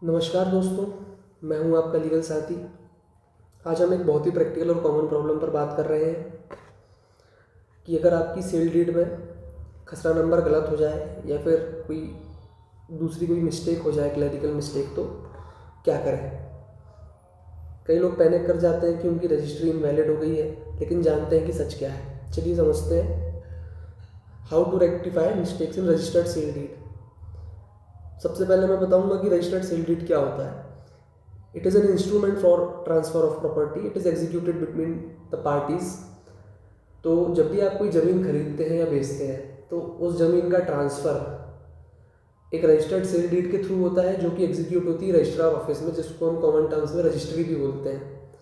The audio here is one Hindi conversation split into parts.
नमस्कार दोस्तों, मैं हूं आपका लीगल साथी। आज हम एक बहुत ही प्रैक्टिकल और कॉमन प्रॉब्लम पर बात कर रहे हैं कि अगर आपकी सेल डीड में खसरा नंबर गलत हो जाए या फिर कोई मिस्टेक हो जाए, क्लरिकल मिस्टेक, तो क्या करें। कई लोग पैनिक कर जाते हैं कि उनकी रजिस्ट्री इनवैलिड हो गई है, लेकिन जानते हैं कि सच क्या है। चलिए समझते हैं how to rectify mistakes in registered sale deed. सबसे पहले मैं बताऊंगा कि रजिस्टर्ड सेल डीड क्या होता है। It is an instrument for transfer of property. It is executed between the parties. तो जब भी आप कोई ज़मीन खरीदते हैं या बेचते हैं तो उस ज़मीन का ट्रांसफ़र एक रजिस्टर्ड सेल डीड के थ्रू होता है, जो कि एग्जीक्यूट होती है रजिस्ट्रार ऑफिस में, जिसको हम कॉमन टर्म्स में रजिस्ट्री भी बोलते हैं।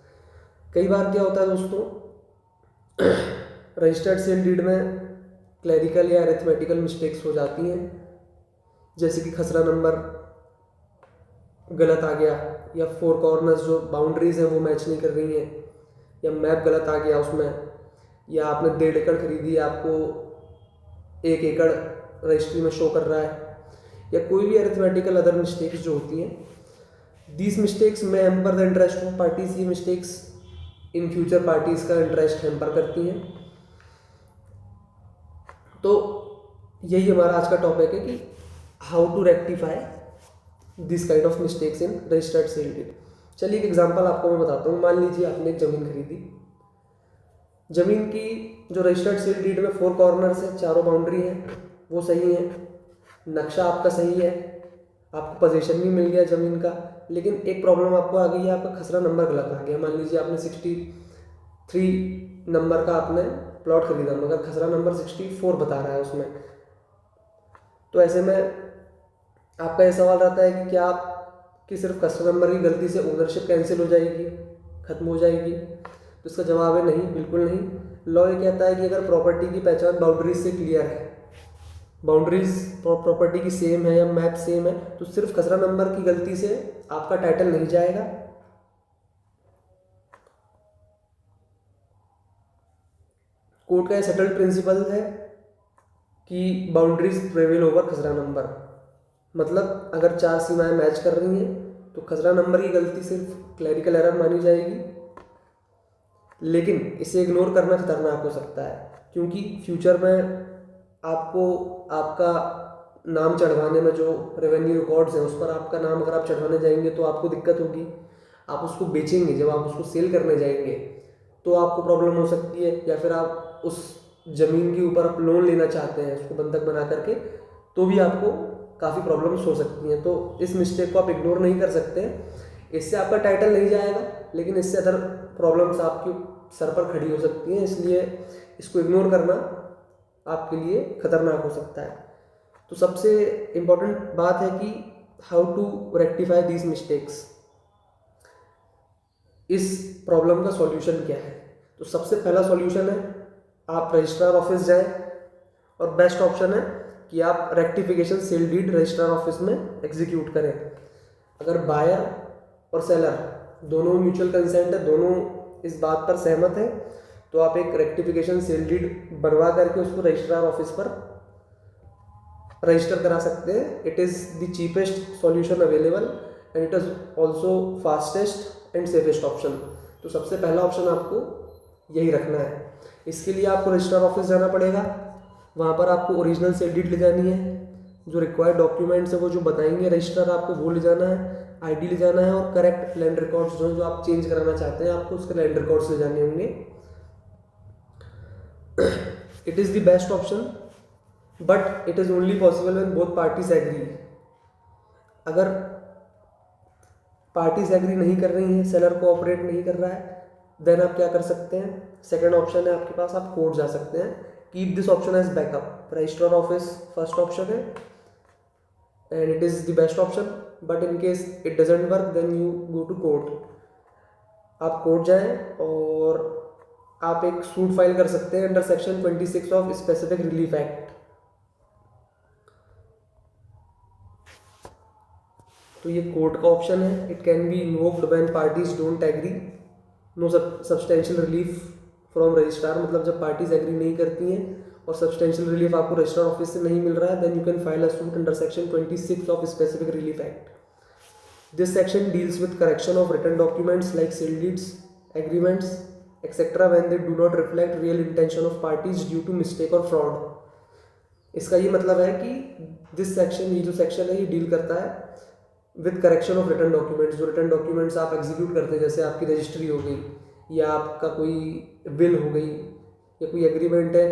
कई बार क्या होता है दोस्तों, रजिस्टर्ड सेल डीड में क्लरिकल या अरिथमेटिकल मिस्टेक्स हो जाती हैं, जैसे कि खसरा नंबर गलत आ गया, या फोर कॉर्नर्स जो बाउंड्रीज हैं वो मैच नहीं कर रही हैं, या मैप गलत आ गया उसमें, या आपने 1.5 एकड़ खरीदी है, आपको 1 एकड़ रजिस्ट्री में शो कर रहा है, या कोई भी अरिथमेटिकल अदर मिस्टेक्स जो होती हैं। दीज मिस्टेक्स में hamper the interest of parties. ये मिस्टेक्स इन फ्यूचर पार्टीज का इंटरेस्ट हैम्पर करती हैं। तो यही हमारा आज का टॉपिक है कि how to rectify this kind of mistakes in registered sale deed. चलिए एक एग्जांपल आपको मैं बताता हूँ। मान लीजिए आपने एक ज़मीन खरीदी। ज़मीन की जो रजिस्टर्ड सेल डीड में 4 कॉर्नर्स हैं, चारों बाउंड्री हैं, वो सही है, नक्शा आपका सही है, आपको पोजीशन भी मिल गया ज़मीन का, लेकिन एक प्रॉब्लम आपको आ गई है, आपका खसरा नंबर गलत आ गया। मान लीजिए आपने 63 नंबर का आपने प्लॉट खरीदा, मगर खसरा नंबर 64 बता रहा है उसमें। तो ऐसे में आपका ये सवाल रहता है कि क्या आपकी सिर्फ कस्टमर नंबर की गलती से ओनरशिप कैंसिल हो जाएगी, ख़त्म हो जाएगी? तो इसका जवाब है नहीं, बिल्कुल नहीं। लॉ ये कहता है कि अगर प्रॉपर्टी की पहचान बाउंड्रीज से क्लियर है, बाउंड्रीज प्रॉपर्टी की सेम है या मैप सेम है, तो सिर्फ खसरा नंबर की गलती से आपका टाइटल नहीं जाएगा। कोर्ट का ये सेटल्ड प्रिंसिपल है कि बाउंड्रीज प्रेवेल ओवर खसरा नंबर। मतलब अगर 4 सीमाएं मैच कर रही हैं तो खसरा नंबर की गलती सिर्फ क्लरिकल एरर मानी जाएगी, लेकिन इसे इग्नोर करना खतरनाक हो सकता है, क्योंकि फ्यूचर में आपको आपका नाम चढ़वाने में, जो रेवेन्यू रिकॉर्ड्स हैं उस पर आपका नाम अगर आप चढ़वाने जाएंगे तो आपको दिक्कत होगी। आप उसको बेचेंगे, जब आप उसको सेल करने जाएंगे तो आपको प्रॉब्लम हो सकती है, या फिर आप उस ज़मीन के ऊपर आप लोन लेना चाहते हैं उसको बंधक बना करके, तो भी आपको काफ़ी प्रॉब्लम्स हो सकती हैं। तो इस मिस्टेक को आप इग्नोर नहीं कर सकते। इससे आपका टाइटल नहीं जाएगा, लेकिन इससे अदर प्रॉब्लम्स आपके सर पर खड़ी हो सकती हैं, इसलिए इसको इग्नोर करना आपके लिए खतरनाक हो सकता है। तो सबसे इम्पोर्टेंट बात है कि how to rectify these mistakes. इस प्रॉब्लम का सॉल्यूशन क्या है? तो सबसे पहला सॉल्यूशन है आप रजिस्ट्रार ऑफिस जाएं, और बेस्ट ऑप्शन है कि आप rectification sale deed registrar office में एग्जीक्यूट करें। अगर बायर और सेलर दोनों म्यूचुअल कंसेंट है, दोनों इस बात पर सहमत है, तो आप एक रेक्टिफिकेशन सेल डीड बनवा करके उसको रजिस्ट्रार ऑफिस पर रजिस्टर करा सकते हैं। It is the cheapest solution available and it is also fastest and safest option. तो सबसे पहला ऑप्शन आपको यही रखना है। इसके लिए आपको रजिस्ट्रार ऑफिस जाना पड़ेगा। वहाँ पर आपको ओरिजिनल सेल डीड ले जानी है, जो रिक्वायर्ड डॉक्यूमेंट्स है वो जो बताएंगे रजिस्ट्रार आपको वो ले जाना है, आईडी ले जाना है, और करेक्ट लैंड रिकॉर्ड्स जो आप चेंज कराना चाहते हैं आपको उसके लैंड रिकॉर्ड्स ले जाने होंगे। It is the best option, but it is only possible when both parties agree. अगर पार्टीज एग्री नहीं कर रही हैं, सेलर कोऑपरेट नहीं कर रहा है, देन आप क्या कर सकते हैं? सेकंड ऑप्शन है आपके पास, आप कोर्ट जा सकते हैं। Keep this option as backup. Registrar office first option है and it is the best option, but in case it doesn't work then you go to court. आप कोर्ट जाएं और आप एक सूट फाइल कर सकते हैं under section 26 of specific relief act. तो ये कोर्ट का ऑप्शन है। It can be invoked when parties don't agree, no substantial relief from registrar. मतलब जब पार्टीज एग्री नहीं करती हैं और सब्सटेंशियल रिलीफ आपको रजिस्ट्रार ऑफिस से नहीं मिल रहा है, then you can file a suit under section 26 of specific relief act. This section deals with correction of written documents like sale deeds, agreements etcetera when they do not reflect real intention of parties due to mistake और फ्रॉड। इसका ये मतलब है कि दिस सेक्शन, ये जो सेक्शन है ये डील करता है with correction of return documents. जो रिटर्न डॉक्यूमेंट्स आप एग्जीक्यूट करते हैं, जैसे आपकी रजिस्ट्री हो गई या आपका कोई विल हो गई या कोई एग्रीमेंट है,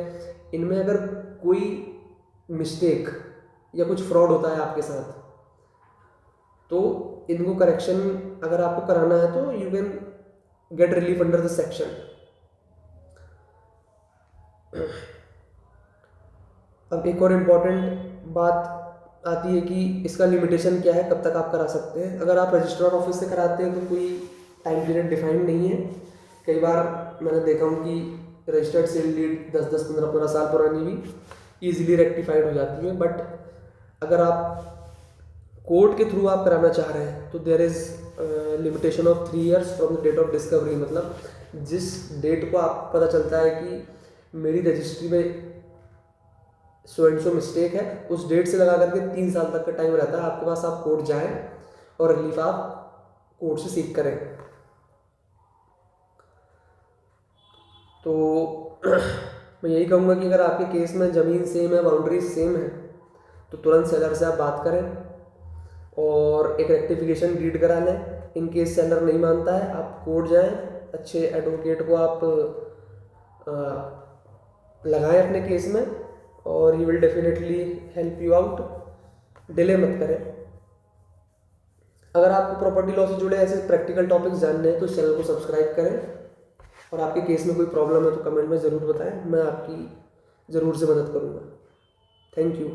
इनमें अगर कोई मिस्टेक या कुछ फ्रॉड होता है आपके साथ, तो इनको करेक्शन अगर आपको कराना है तो you can get relief under this section. अब एक और इम्पॉर्टेंट बात आती है कि इसका लिमिटेशन क्या है, कब तक आप करा सकते हैं। अगर आप रजिस्ट्रार ऑफिस से कराते हैं तो कोई टाइम पीरियड डिफाइंड नहीं है। कई बार मैंने देखा हूँ कि रजिस्टर्ड सेल डीड 10-10, 15-15 साल पुरानी भी ईजिली रेक्टिफाइड हो जाती है। बट अगर आप कोर्ट के थ्रू आप कराना चाह रहे हैं तो there is limitation of 3 years from the date of discovery. मतलब जिस डेट को आप पता चलता है कि मेरी रजिस्ट्री में सो एंड सो मिस्टेक है, उस डेट से लगा करके 3 साल तक का टाइम रहता है आपके पास। आप कोर्ट जाएं और रिलीफ आप कोर्ट से सीख करें। तो मैं यही कहूँगा कि अगर आपके केस में ज़मीन सेम है, बाउंड्रीज सेम है, तो तुरंत सेलर से आप बात करें और एक रेक्टिफिकेशन डीड करा लें। इन केस सेलर नहीं मानता है, आप कोर्ट जाएं, अच्छे एडवोकेट को आप लगाएं अपने केस में और he will definitely help you out. Delay मत करें। अगर आपको प्रॉपर्टी लॉ से जुड़े ऐसे प्रैक्टिकल टॉपिक्स जानने हैं तो इस चैनल को सब्सक्राइब करें और आपके केस में कोई प्रॉब्लम है तो कमेंट में ज़रूर बताएं, मैं आपकी ज़रूर से मदद करूँगा। Thank you.